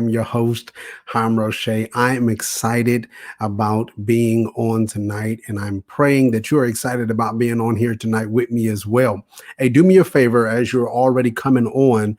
am your host, Roche. I am excited about being on tonight, and I'm praying that you're excited about being on here tonight with me as well. Hey, do me a favor as you're already coming on.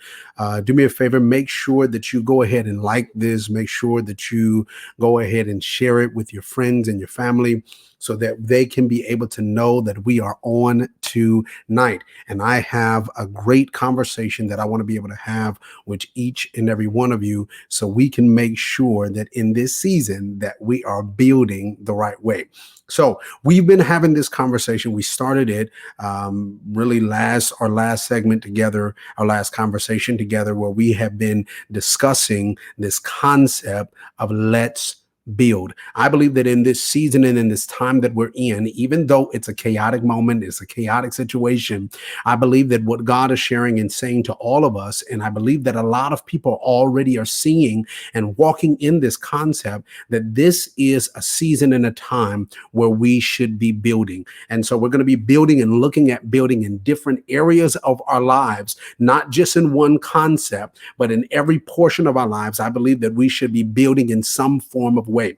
Do me a favor, make sure that you go ahead and like this. Make sure that you go ahead and share it with your friends and your family so that they can be able to know that we are on tonight. And I have a great conversation that I want to be able to have with each and every one of you so we can make sure that in this season that we are building the right way. So we've been having this conversation. We started it really our last segment together, our last conversation together, where we have been discussing this concept of let's build. I believe that in this season and in this time that we're in, even though it's a chaotic moment, it's a chaotic situation, I believe that what God is sharing and saying to all of us, and I believe that a lot of people already are seeing and walking in this concept, that this is a season and a time where we should be building. And so we're going to be building and looking at building in different areas of our lives, not just in one concept, but in every portion of our lives. I believe that we should be building in some form of way.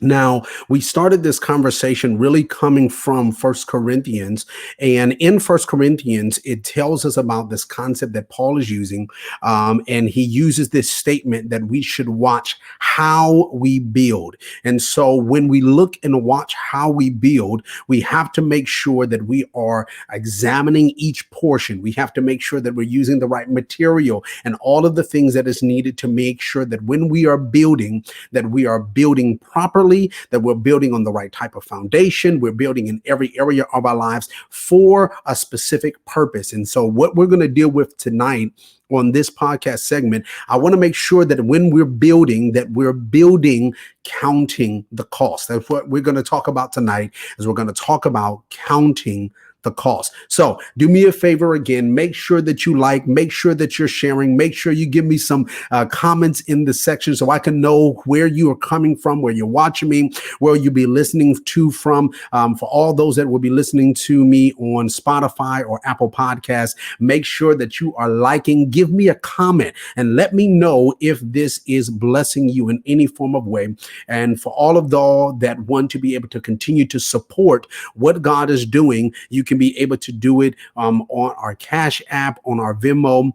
Now, we started this conversation really coming from First Corinthians, and in First Corinthians, it tells us about this concept that Paul is using, and he uses this statement that we should watch how we build. And so when we look and watch how we build, we have to make sure that we are examining each portion. We have to make sure that we're using the right material and all of the things that is needed to make sure that when we are building, that we are building properly, that we're building on the right type of foundation. We're building in every area of our lives for a specific purpose. And so what we're going to deal with tonight on this podcast segment, I want to make sure that when we're building, that we're building counting the cost. That's what we're going to talk about tonight, is we're going to talk about counting the cost. So do me a favor again, make sure that you like, make sure that you're sharing, make sure you give me some comments in the section so I can know where you are coming from, where you're watching me, where you'll be listening to from. For all those that will be listening to me on Spotify or Apple Podcasts, make sure that you are liking, give me a comment and let me know if this is blessing you in any form of way. And for all of those that want to be able to continue to support what God is doing, you can be able to do it on our Cash App, on our Venmo,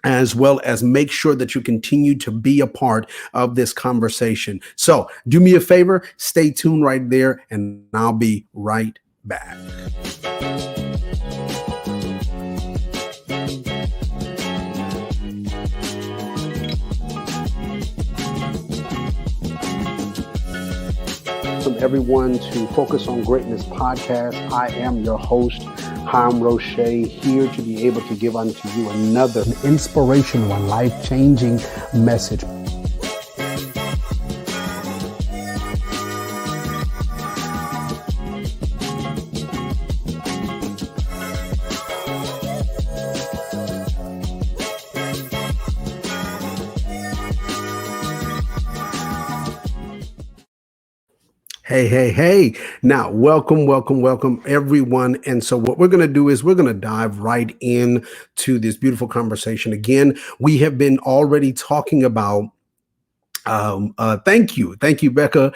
as well as make sure that you continue to be a part of this conversation. So do me a favor, stay tuned right there, and I'll be right back. Welcome everyone to Focus on Greatness podcast. I am your host, Roche, here to be able to give unto you another inspirational and life-changing message. Hey. Now, welcome, everyone. And so what we're going to do is we're going to dive right into this beautiful conversation. Again, we have been already talking about thank you, Becca,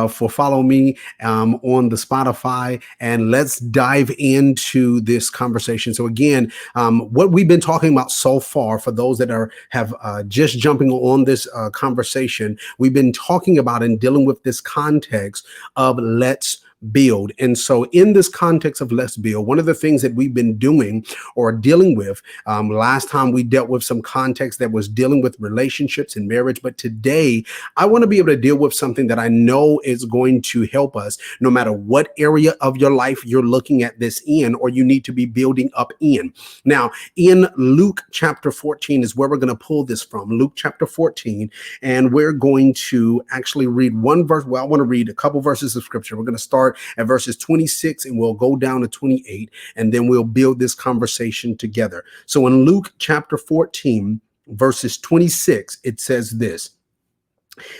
for following me on the Spotify, and let's dive into this conversation. So again, what we've been talking about so far, for those that have just jumping on this conversation, we've been talking about and dealing with this context of let's build. And so in this context of let's build, one of the things that we've been doing or dealing with, last time we dealt with some context that was dealing with relationships and marriage, but today I want to be able to deal with something that I know is going to help us no matter what area of your life you're looking at this in, or you need to be building up in. Now, in Luke chapter 14 is where we're going to pull this from, Luke chapter 14, and we're going to actually read one verse. Well, I want to read a couple verses of scripture. We're going to start at verses 26 and we'll go down to 28, and then we'll build this conversation together. So in Luke chapter 14, verses 26, it says this: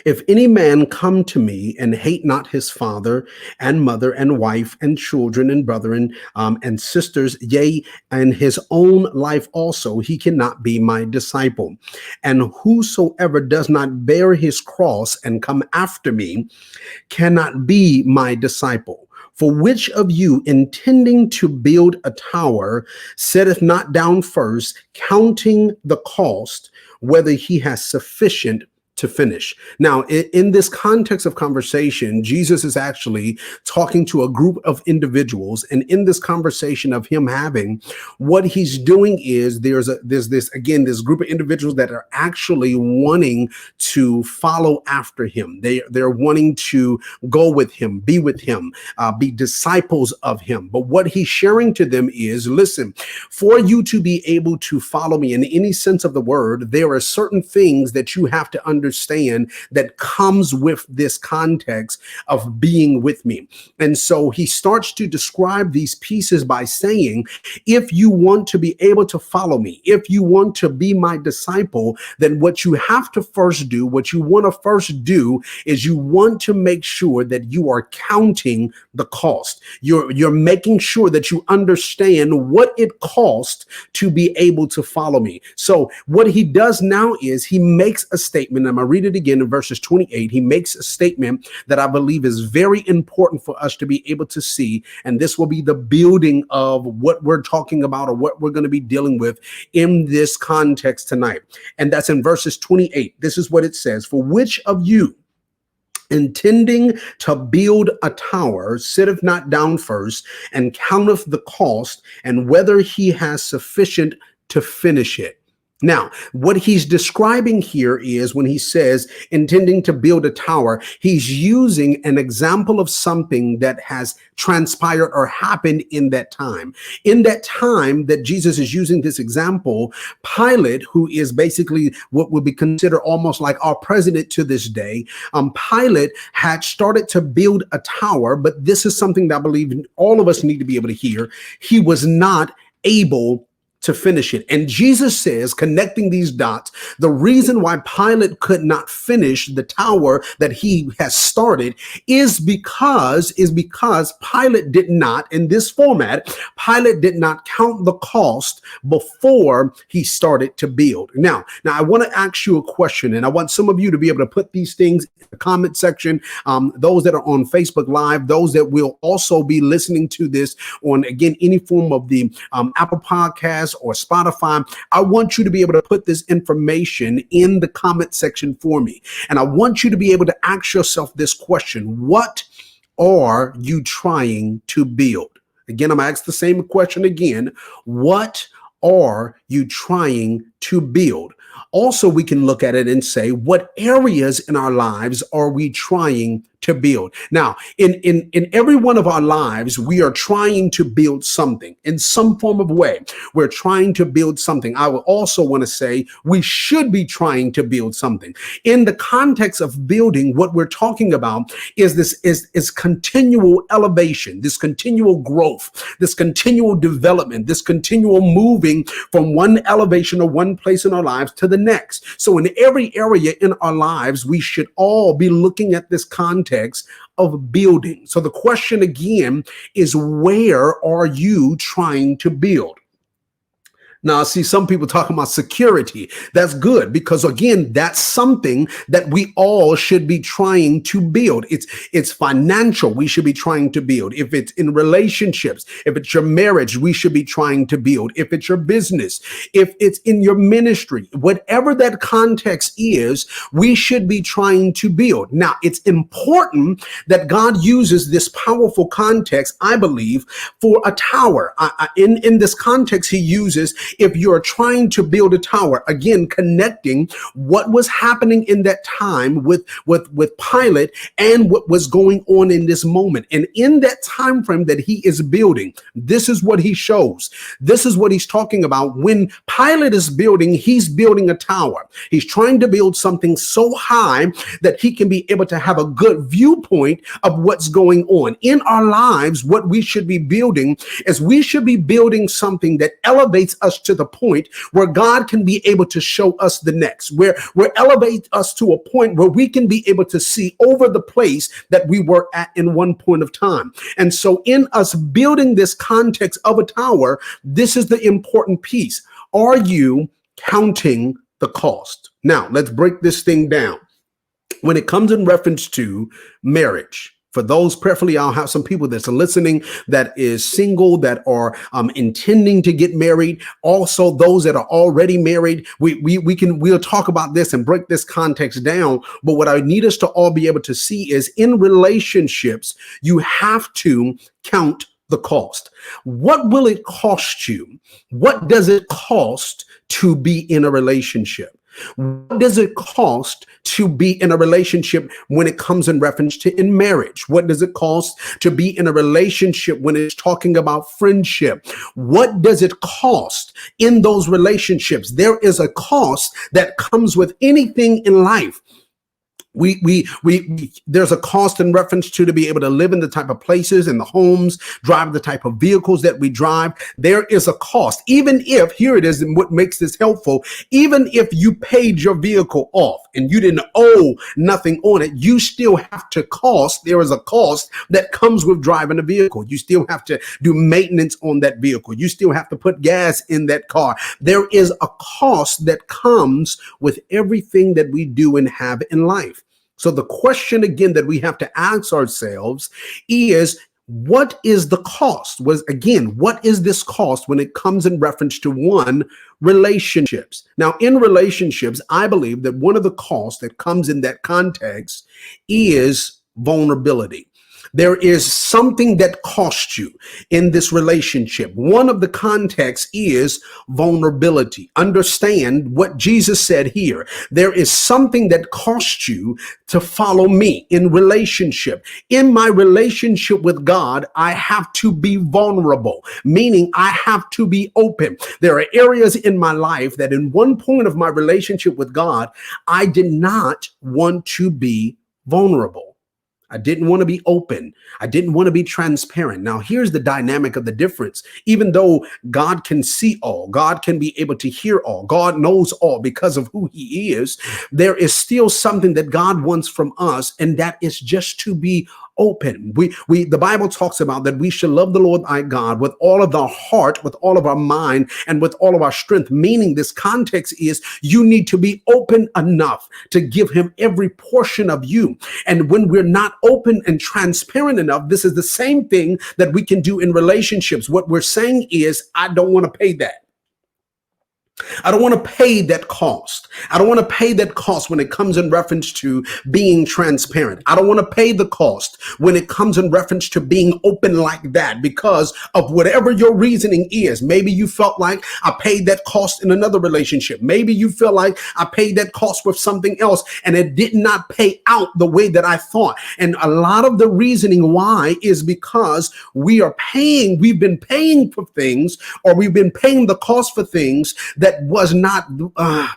If any man come to me and hate not his father and mother and wife and children and brethren and sisters, yea, and his own life also, he cannot be my disciple. And whosoever does not bear his cross and come after me cannot be my disciple. For which of you, intending to build a tower, setteth not down first, counting the cost, whether he has sufficient to finish? Now, in this context of conversation, Jesus is actually talking to a group of individuals, and in this conversation of him having, what he's doing is there's this again this group of individuals that are actually wanting to follow after him. They're wanting to go with him, be with him, be disciples of him. But what he's sharing to them is, listen, for you to be able to follow me in any sense of the word, there are certain things that you have to understand that comes with this context of being with me. And so he starts to describe these pieces by saying, if you want to be able to follow me, if you want to be my disciple, then what you have to first do, what you want to first do is you want to make sure that you are counting the cost. You're making sure that you understand what it costs to be able to follow me. So what he does now is he makes a statement. I'm going to read it again in verses 28. He makes a statement that I believe is very important for us to be able to see. And this will be the building of what we're talking about, or what we're going to be dealing with in this context tonight. And that's in verses 28. This is what it says: for which of you, intending to build a tower, sitteth not down first, and counteth the cost, and whether he has sufficient to finish it? Now, what he's describing here is when he says intending to build a tower, he's using an example of something that has transpired or happened in that time. In that time that Jesus is using this example, Pilate, who is basically what would be considered almost like our president to this day, Pilate had started to build a tower, but this is something that I believe all of us need to be able to hear. He was not able to finish it. And Jesus says, connecting these dots, the reason why Pilate could not finish the tower that he has started is because Pilate did not, in this format, Pilate did not count the cost before he started to build. Now I want to ask you a question, and I want some of you to be able to put these things in the comment section. Those that are on Facebook Live, those that will also be listening to this on, again, any form of the Apple Podcast or Spotify, I want you to be able to put this information in the comment section for me. And I want you to be able to ask yourself this question: what are you trying to build? Again, I'm going to ask the same question again. What are you trying to build? Also, we can look at it and say, what areas in our lives are we trying to build? Now, in every one of our lives, we are trying to build something in some form of way. We're trying to build something. I would also want to say we should be trying to build something. In the context of building, what we're talking about is this is continual elevation, this continual growth, this continual development, this continual moving from one elevation or one place in our lives to the next. So in every area in our lives, we should all be looking at this context of building. So the question again is, where are you trying to build? Now, I see some people talking about security. That's good, because again, that's something that we all should be trying to build. It's financial. We should be trying to build. If it's in relationships, if it's your marriage, we should be trying to build. If it's your business, if it's in your ministry, whatever that context is, we should be trying to build. Now, it's important that God uses this powerful context, I believe, for a tower. In this context, he uses, if you're trying to build a tower, again, connecting what was happening in that time with Pilate and what was going on in this moment. And in that time frame that he is building, this is what he shows. This is what he's talking about. When Pilate is building, he's building a tower. He's trying to build something so high that he can be able to have a good viewpoint of what's going on. In our lives, what we should be building is we should be building something that elevates us to the point where God can be able to show us the next, where elevate us to a point where we can be able to see over the place that we were at in one point of time. And so in us building this context of a tower, this is the important piece. Are you counting the cost? Now, let's break this thing down. When it comes in reference to marriage, for those, preferably, I'll have some people that's listening that is single, that are intending to get married. Also, those that are already married, we'll talk about this and break this context down. But what I need us to all be able to see is in relationships, you have to count the cost. What will it cost you? What does it cost to be in a relationship? What does it cost to be in a relationship when it comes in reference to in marriage? What does it cost to be in a relationship when it's talking about friendship? What does it cost in those relationships? There is a cost that comes with anything in life. There's a cost in reference to be able to live in the type of places and the homes, drive the type of vehicles that we drive. There is a cost, even if, here it is, and what makes this helpful, even if you paid your vehicle off and you didn't owe nothing on it, you still have to cost. There is a cost that comes with driving a vehicle. You still have to do maintenance on that vehicle. You still have to put gas in that car. There is a cost that comes with everything that we do and have in life. So the question again that we have to ask ourselves is, what is the cost? What is this cost when it comes in reference to relationships? Now, in relationships, I believe that one of the costs that comes in that context is vulnerability. There is something that costs you in this relationship. One of the contexts is vulnerability. Understand what Jesus said here. There is something that costs you to follow me in relationship. In my relationship with God, I have to be vulnerable, meaning I have to be open. There are areas in my life that in one point of my relationship with God, I did not want to be vulnerable. I didn't want to be open. I didn't want to be transparent. Now, here's the dynamic of the difference. Even though God can see all, God can be able to hear all, God knows all because of who he is, there is still something that God wants from us, and that is just to be open. The Bible talks about that we should love the Lord thy God with all of our heart, with all of our mind, and with all of our strength. Meaning this context is you need to be open enough to give him every portion of you. And when we're not open and transparent enough, this is the same thing that we can do in relationships. What we're saying is, I don't want to pay that. I don't want to pay that cost. I don't want to pay that cost when it comes in reference to being transparent. I don't want to pay the cost when it comes in reference to being open like that because of whatever your reasoning is. Maybe you felt like I paid that cost in another relationship. Maybe you feel like I paid that cost with something else and it did not pay out the way that I thought. And a lot of the reasoning why is because we've been paying for things, or we've been paying the cost for things that was not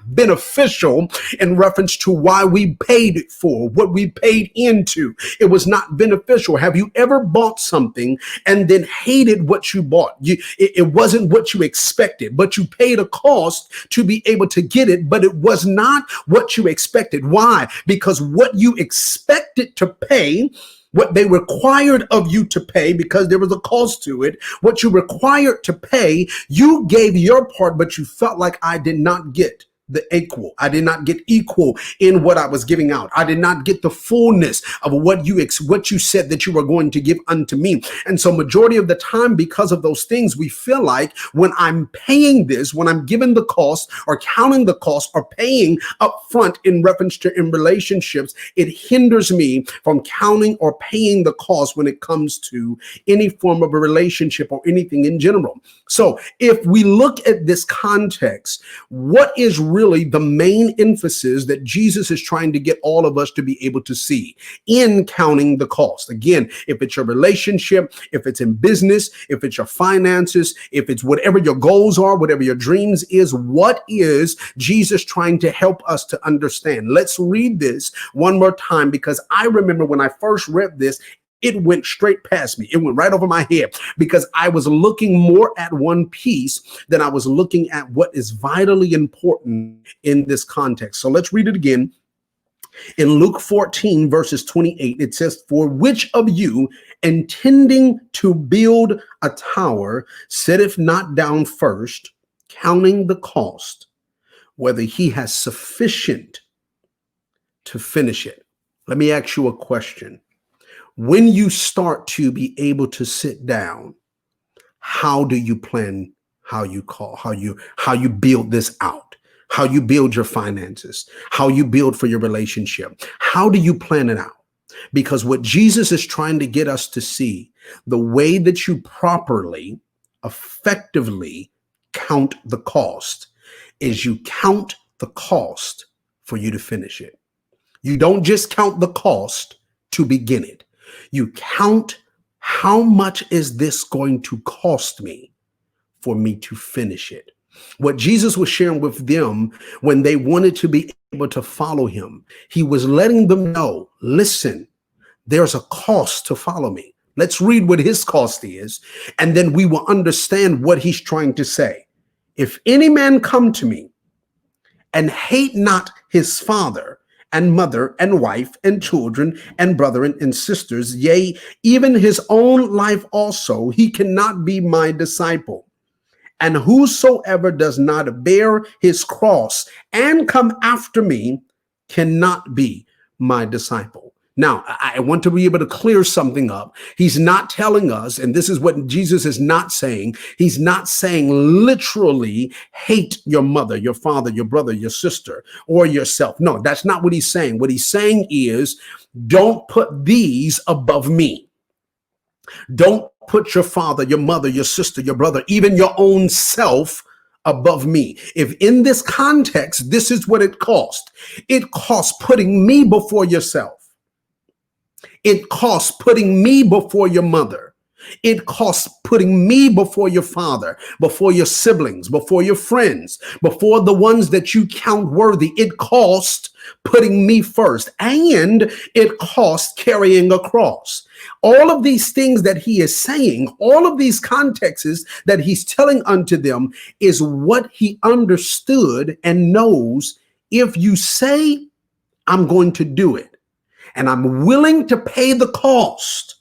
beneficial in reference to why we paid it for, what we paid into. It was not beneficial. Have you ever bought something and then hated what you bought? It wasn't what you expected, but you paid a cost to be able to get it, but it was not what you expected. Why? Because what you expected to pay, what they required of you to pay, because there was a cost to it, what you required to pay, you gave your part, but you felt like I did not get the equal. I did not get equal in what I was giving out. I did not get the fullness of what you said that you were going to give unto me. And so majority of the time, because of those things, we feel like when I'm paying this, when I'm giving the cost or counting the cost or paying up front in reference to in relationships, it hinders me from counting or paying the cost when it comes to any form of a relationship or anything in general. So if we look at this context, what is really the main emphasis that Jesus is trying to get all of us to be able to see in counting the cost? Again, if it's your relationship, if it's in business, if it's your finances, if it's whatever your goals are, whatever your dreams is, what is Jesus trying to help us to understand? Let's read this one more time, because I remember when I first read this, It went straight past me. It went right over my head because I was looking more at one piece than I was looking at what is vitally important in this context. So let's read it again. In Luke 14, verses 28, it says, "For which of you, intending to build a tower, sitteth not down first, counting the cost, whether he has sufficient to finish it?" Let me ask you a question. When you start to be able to sit down, how do you plan how you build this out? How you build your finances, how you build for your relationship. How do you plan it out? Because what Jesus is trying to get us to see, the way that you properly, effectively count the cost is you count the cost for you to finish it. You don't just count the cost to begin it. You count how much is this going to cost me for me to finish it. What Jesus was sharing with them when they wanted to be able to follow him, he was letting them know, listen, there's a cost to follow me. Let's read what his cost is, and then we will understand what he's trying to say. If any man come to me and hate not his father and mother and wife and children and brethren and sisters, yea, even his own life also, he cannot be my disciple. And whosoever does not bear his cross and come after me cannot be my disciple. Now, I want to be able to clear something up. He's not telling us, and this is what Jesus is not saying. He's not saying literally hate your mother, your father, your brother, your sister, or yourself. No, that's not what he's saying. What he's saying is don't put these above me. Don't put your father, your mother, your sister, your brother, even your own self above me. If in this context, this is what it cost. It costs putting me before yourself. It costs putting me before your mother. It costs putting me before your father, before your siblings, before your friends, before the ones that you count worthy. It costs putting me first, and it costs carrying a cross. All of these things that he is saying, all of these contexts that he's telling unto them is what he understood and knows. If you say, I'm going to do it, and I'm willing to pay the cost,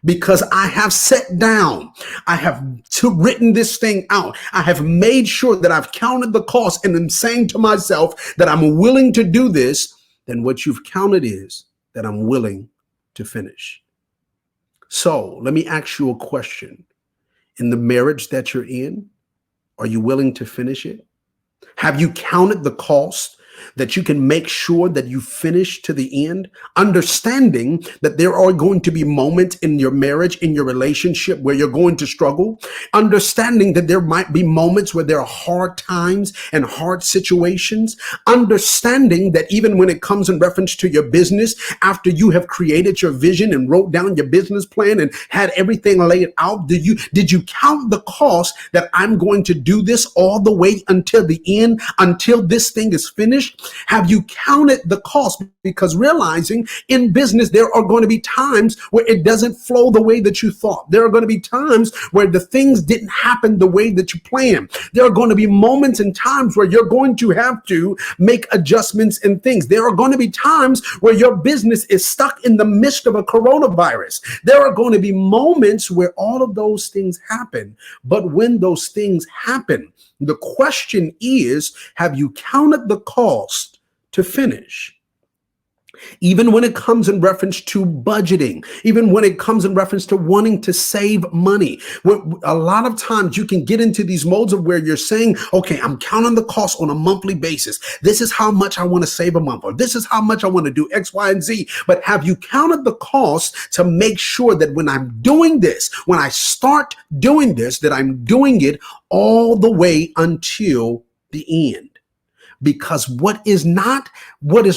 because I have sat down, I have written this thing out. I have made sure that I've counted the cost and I'm saying to myself that I'm willing to do this, then what you've counted is that I'm willing to finish. So let me ask you a question. In the marriage that you're in, are you willing to finish it? Have you counted the cost that you can make sure that you finish to the end, understanding that there are going to be moments in your marriage, in your relationship where you're going to struggle, understanding that there might be moments where there are hard times and hard situations, understanding that even when it comes in reference to your business, after you have created your vision and wrote down your business plan and had everything laid out, did you count the cost that I'm going to do this all the way until the end, until this thing is finished? Have you counted the cost? Because realizing in business, there are going to be times where it doesn't flow the way that you thought. There are going to be times where the things didn't happen the way that you planned. There are going to be moments and times where you're going to have to make adjustments and things. There are going to be times where your business is stuck in the midst of a coronavirus. There are going to be moments where all of those things happen. But when those things happen, the question is, have you counted the cost to finish? Even when it comes in reference to budgeting, even when it comes in reference to wanting to save money, a lot of times you can get into these modes of where you're saying, okay, I'm counting the cost on a monthly basis. This is how much I want to save a month, or this is how much I want to do X, Y, and Z. But have you counted the cost to make sure that when I'm doing this, when I start doing this, that I'm doing it all the way until the end? Because what is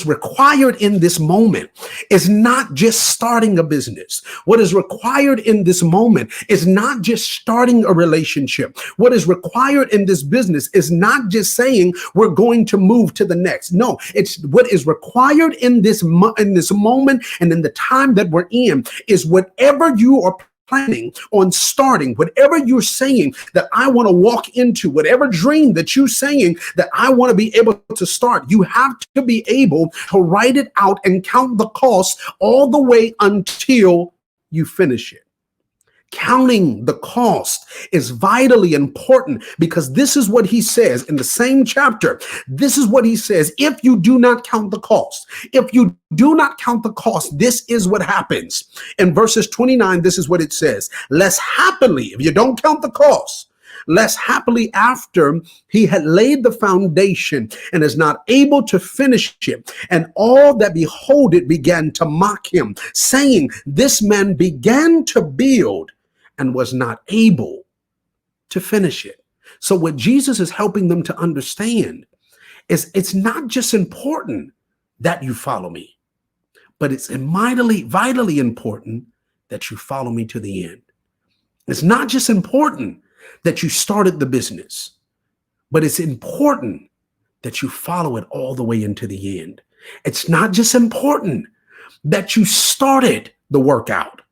required in this moment is not just starting a business. What is required in this moment is not just starting a relationship. What is required in this business is not just saying we're going to move to the next. No, it's what is required in this moment and in the time that we're in is whatever you are planning on starting, whatever you're saying that I want to walk into, whatever dream that you're saying that I want to be able to start, you have to be able to write it out and count the cost all the way until you finish it. Counting the cost is vitally important because this is what he says in the same chapter. This is what he says. If you do not count the cost, if you do not count the cost, this is what happens. In verses 29, this is what it says. Less happily, if you don't count the cost, less happily after he had laid the foundation and is not able to finish it. And all that behold it began to mock him, saying, this man began to build and was not able to finish it. So what Jesus is helping them to understand is it's not just important that you follow me, but it's vitally important that you follow me to the end. It's not just important that you started the business, but it's important that you follow it all the way into the end. It's not just important that you started the workout.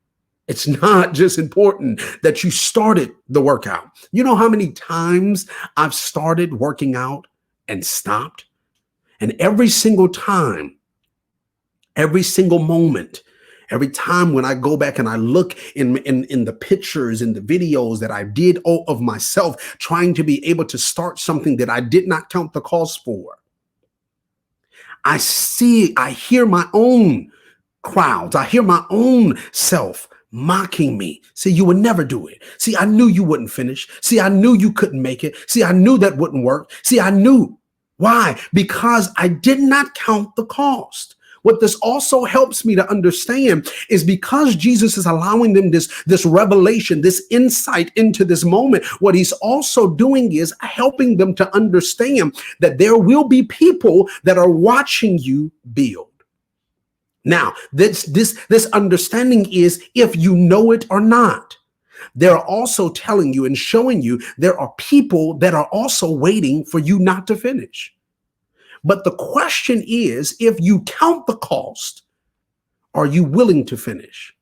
It's not just important that you started the workout. You know how many times I've started working out and stopped? And every single time, every single moment, every time when I go back and I look in the pictures and the videos that I did of myself trying to be able to start something that I did not count the cost for, I hear my own crowds. I hear my own self mocking me. See, you would never do it. See, I knew you wouldn't finish. See, I knew you couldn't make it. See, I knew that wouldn't work. See, I knew. Why? Because I did not count the cost. What this also helps me to understand is because Jesus is allowing them this revelation, this insight into this moment, what he's also doing is helping them to understand that there will be people that are watching you build. Now, this understanding is if you know it or not. They're also telling you and showing you there are people that are also waiting for you not to finish. But the question is, if you count the cost, are you willing to finish?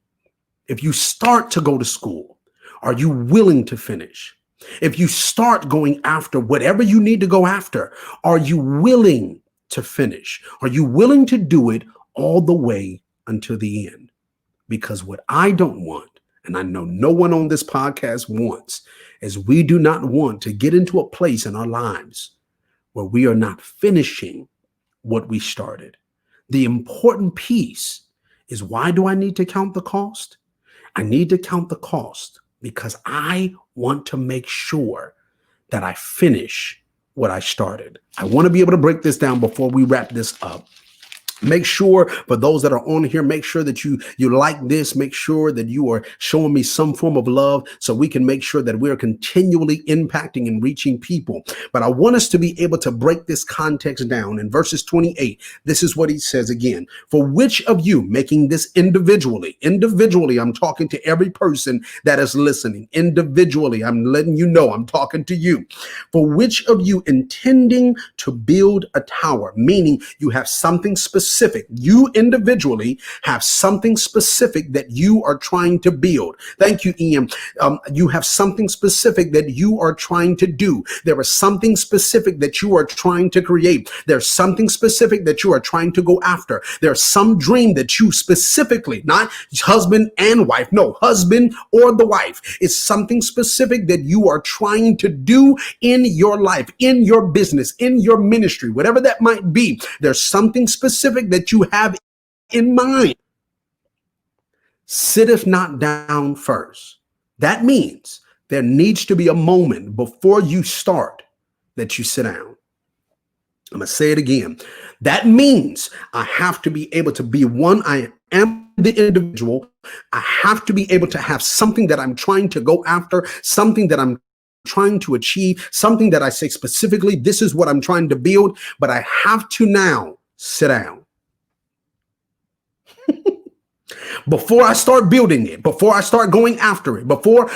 If you start to go to school, are you willing to finish? If you start going after whatever you need to go after, are you willing to finish? Are you willing to do it all the way until the end? Because what I don't want, and I know no one on this podcast wants, is we do not want to get into a place in our lives where we are not finishing what we started. The important piece is, why do I need to count the cost? I need to count the cost because I want to make sure that I finish what I started. I want to be able to break this down before we wrap this up. Make sure, for those that are on here, make sure that you like this. Make sure that you are showing me some form of love so we can make sure that we're continually impacting and reaching people. But I want us to be able to break this context down. In verses 28, this is what he says again. For which of you, making this individually, I'm talking to every person that is listening. Individually, I'm letting you know I'm talking to you. For which of you intending to build a tower, meaning you have something specific. You individually have something specific that you are trying to build. Thank you, Ian. You have something specific that you are trying to do. There is something specific that you are trying to create. There's something specific that you are trying to go after. There's some dream that you specifically, not husband and wife, no, husband or the wife, is something specific that you are trying to do in your life, in your business, in your ministry, whatever that might be. There's something specific that you have in mind. Sitteth not down first. That means there needs to be a moment before you start that you sit down. I'm going to say it again. That means I have to be able to be one. I am the individual. I have to be able to have something that I'm trying to go after, something that I'm trying to achieve, something that I say specifically, this is what I'm trying to build, but I have to now sit down. Before I start building it, before I start going after it, before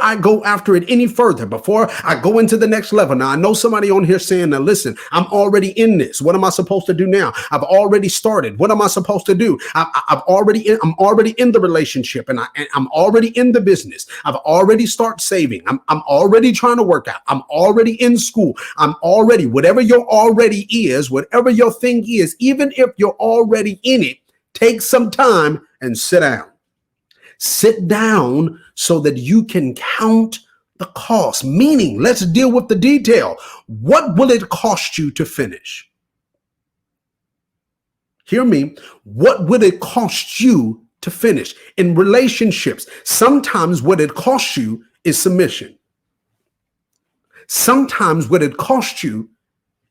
I go after it any further, before I go into the next level. Now, I know somebody on here saying, now listen, I'm already in this. What am I supposed to do now? I've already started. What am I supposed to do? I'm already in the relationship, and I'm already in the business. I've already started saving. I'm already trying to work out. I'm already in school. I'm already, whatever your already is, whatever your thing is, even if you're already in it, take some time and sit down. Sit down so that you can count the cost. Meaning, let's deal with the detail. What will it cost you to finish? Hear me. What would it cost you to finish? In relationships, sometimes what it costs you is submission. Sometimes what it costs you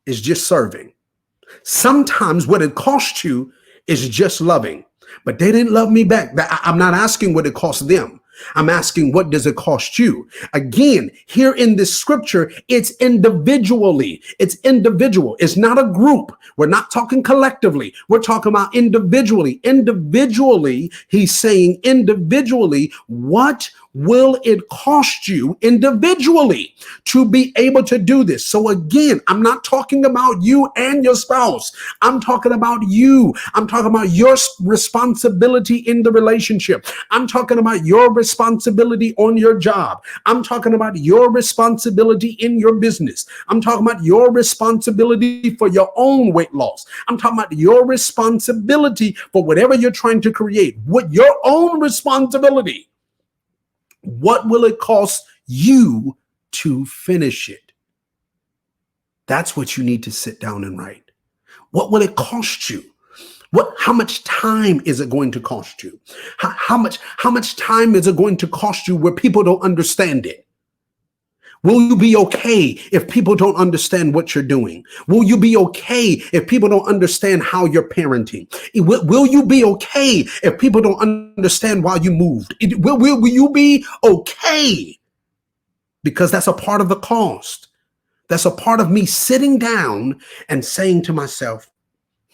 is just serving. Sometimes what it costs you is just loving. But they didn't love me back. I'm not asking what it cost them. I'm asking, what does it cost you? Again, here in this scripture, it's individually. It's individual. It's not a group. We're not talking collectively. We're talking about individually. Individually, he's saying individually, what will it cost you individually to be able to do this? So again, I'm not talking about you and your spouse. I'm talking about you. I'm talking about your responsibility in the relationship. I'm talking about your responsibility on your job. I'm talking about your responsibility in your business. I'm talking about your responsibility for your own weight loss. I'm talking about your responsibility for whatever you're trying to create. What your own responsibility. What will it cost you to finish it? That's what you need to sit down and write. What will it cost you? How much time is it going to cost you? How much time is it going to cost you where people don't understand it? Will you be okay if people don't understand what you're doing? Will you be okay if people don't understand how you're parenting? Will you be okay if people don't understand why you moved? Will you be okay? Because that's a part of the cost. That's a part of me sitting down and saying to myself,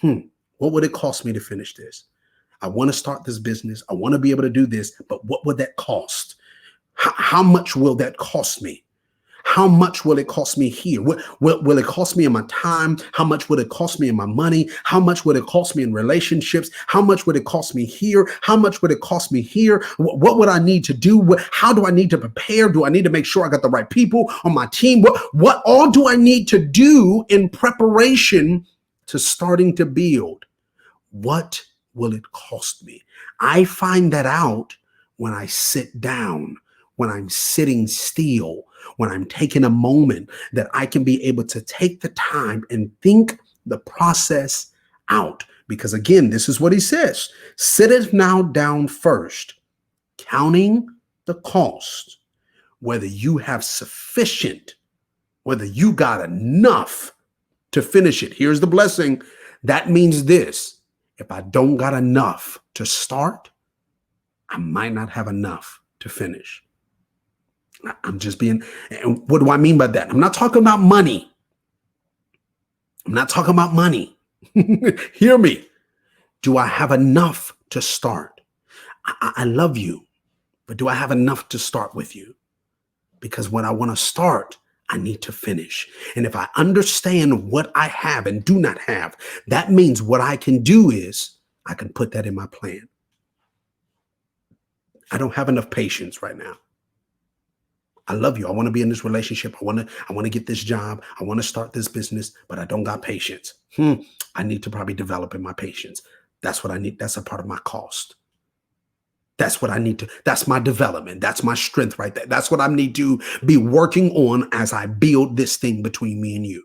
what would it cost me to finish this? I want to start this business. I want to be able to do this, but what would that cost? How much will that cost me? How much will it cost me here? Will it cost me in my time? How much would it cost me in my money? How much would it cost me in relationships? How much would it cost me here? How much would it cost me here? What would I need to do? How do I need to prepare? Do I need to make sure I got the right people on my team? What all do I need to do in preparation to starting to build? What will it cost me? I find that out when I sit down, when I'm sitting still, when I'm taking a moment that I can be able to take the time and think the process out. Because again, this is what he says. Sit it now down first, counting the cost, whether you have sufficient, whether you got enough to finish it. Here's the blessing. That means this. If I don't got enough to start, I might not have enough to finish. I'm just being, and what do I mean by that? I'm not talking about money. I'm not talking about money. Hear me. Do I have enough to start? I love you, but do I have enough to start with you? Because when I want to start, I need to finish. And if I understand what I have and do not have, that means what I can do is I can put that in my plan. I don't have enough patience right now. I love you. I want to be in this relationship. I want to get this job. I want to start this business, but I don't got patience. I need to probably develop in my patience. That's what I need. That's a part of my cost. That's what I need to, that's my development. That's my strength right there. That's what I need to be working on as I build this thing between me and you.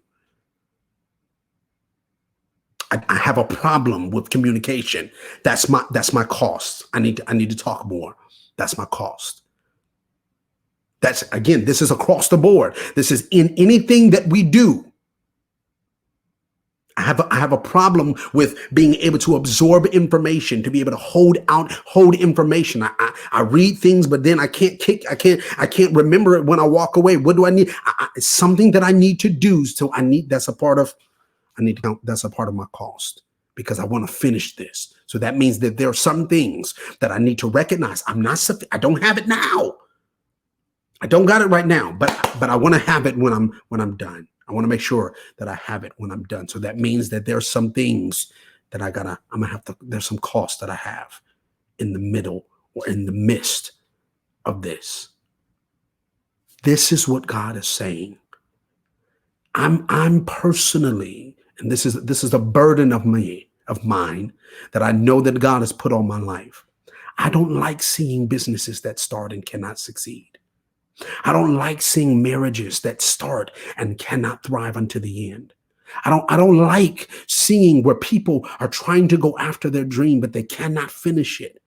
I have a problem with communication. That's my cost. I need to talk more. That's my cost. That's, again, this is across the board. This is in anything that we do. I have a problem with being able to absorb information, to be able to hold information. I read things, but then I can't remember it when I walk away. What do I need? It's something that I need to do. So that's a part of, I need to count, that's a part of my cost because I want to finish this. So that means that there are some things that I need to recognize. I don't have it now. I don't got it right now, but I want to have it when I'm done. I want to make sure that I have it when I'm done. So that means that there's some things that I'm gonna have to, there's some costs that I have in the middle or in the midst of this. This is what God is saying. I'm personally, and this is a burden of mine that I know that God has put on my life. I don't like seeing businesses that start and cannot succeed. I don't like seeing marriages that start and cannot thrive unto the end. I don't like seeing where people are trying to go after their dream, but they cannot finish it.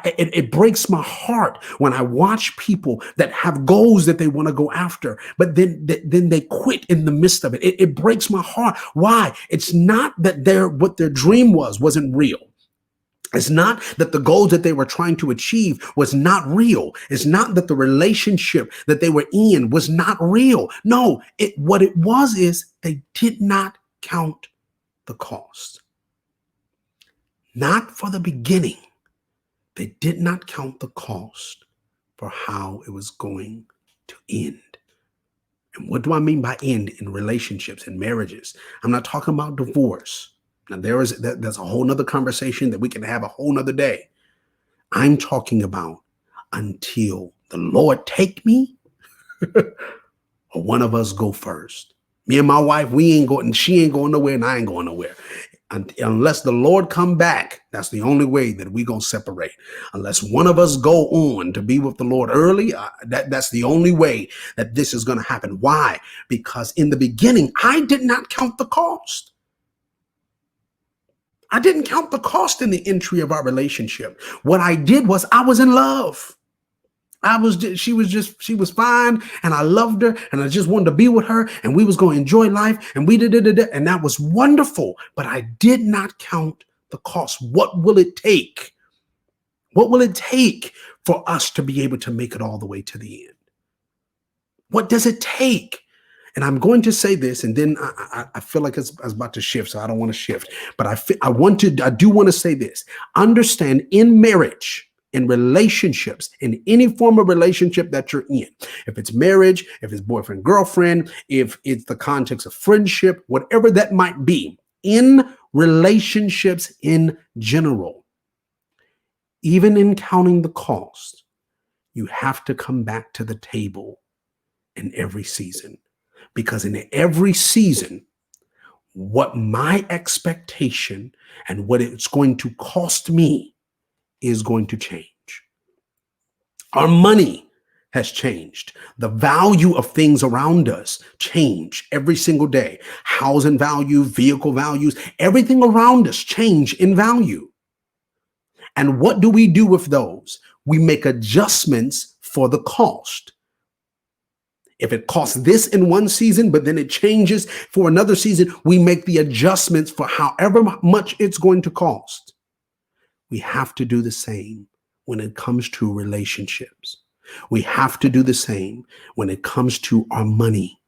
It breaks my heart when I watch people that have goals that they want to go after, but then they quit in the midst of it. It breaks my heart. Why? It's not that what their dream wasn't real. It's not that the goals that they were trying to achieve was not real. It's not that the relationship that they were in was not real. No, what it was is they did not count the cost. Not for the beginning. They did not count the cost for how it was going to end. And what do I mean by end in relationships and marriages? I'm not talking about divorce. Now, there's a whole nother conversation that we can have a whole nother day. I'm talking about until the Lord take me or one of us go first. Me and my wife, she ain't going nowhere and I ain't going nowhere. Unless the Lord come back, that's the only way that we going to separate. Unless one of us go on to be with the Lord early, that's the only way that this is going to happen. Why? Because in the beginning, I did not count the cost. I didn't count the cost in the entry of our relationship. What I did was I was in love. She was fine and I loved her and I just wanted to be with her and we was going to enjoy life and we did it and that was wonderful. But I did not count the cost. What will it take? What will it take for us to be able to make it all the way to the end? What does it take? And I'm going to say this, and then I feel like it's about to shift, so I don't want to shift. But I do want to say this. Understand in marriage, in relationships, in any form of relationship that you're in, if it's marriage, if it's boyfriend, girlfriend, if it's the context of friendship, whatever that might be, in relationships in general, even in counting the cost, you have to come back to the table in every season. Because in every season, what my expectation and what it's going to cost me is going to change. Our money has changed. The value of things around us change every single day. Housing value, vehicle values, everything around us change in value. And what do we do with those? We make adjustments for the cost. If it costs this in one season, but then it changes for another season, we make the adjustments for however much it's going to cost. We have to do the same when it comes to relationships. We have to do the same when it comes to our money.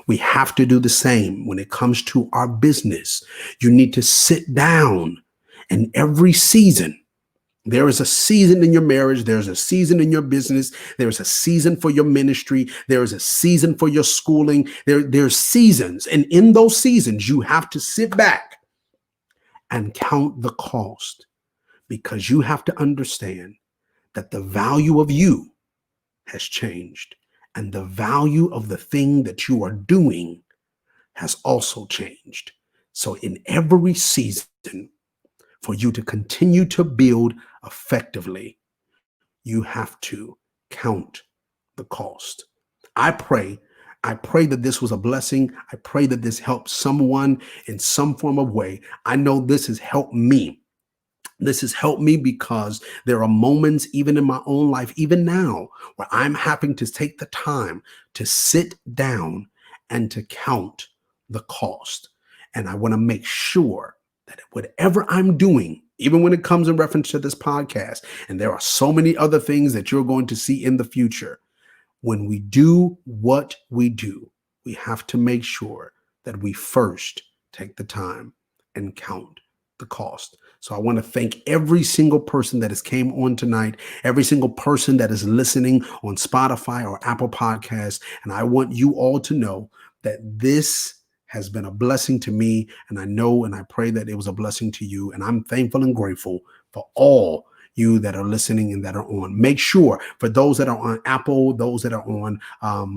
We have to do the same when it comes to our business. You need to sit down, and every season, there is a season in your marriage. There's a season in your business. There's a season for your ministry. There is a season for your schooling. There's seasons. And in those seasons, you have to sit back and count the cost, because you have to understand that the value of you has changed and the value of the thing that you are doing has also changed. So in every season, for you to continue to build effectively, you have to count the cost. I pray that this was a blessing. I pray that this helped someone in some form of way. I know this has helped me. This has helped me because there are moments, even in my own life, even now, where I'm having to take the time to sit down and to count the cost. And I want to make sure that whatever I'm doing, even when it comes in reference to this podcast, and there are so many other things that you're going to see in the future, when we do what we do, we have to make sure that we first take the time and count the cost. So I want to thank every single person that has came on tonight, every single person that is listening on Spotify or Apple Podcasts. And I want you all to know that this has been a blessing to me. And I know and I pray that it was a blessing to you. And I'm thankful and grateful for all you that are listening and that are on. Make sure for those that are on Apple, those that are on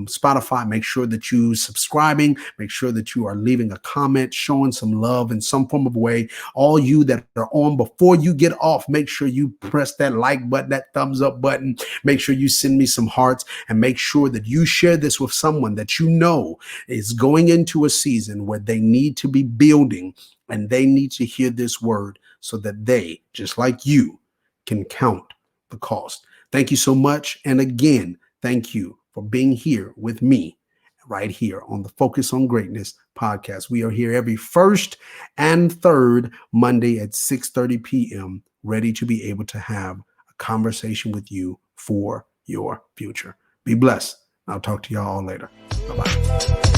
Spotify, make sure that you subscribing, make sure that you are leaving a comment, showing some love in some form of way. All you that are on, before you get off, make sure you press that like button, that thumbs up button. Make sure you send me some hearts, and make sure that you share this with someone that you know is going into a season where they need to be building and they need to hear this word so that they, just like you, can count the cost. Thank you so much. And again, thank you for being here with me right here on the Focus on Greatness podcast. We are here every first and third Monday at 6:30 p.m., ready to be able to have a conversation with you for your future. Be blessed. I'll talk to y'all later. Bye-bye.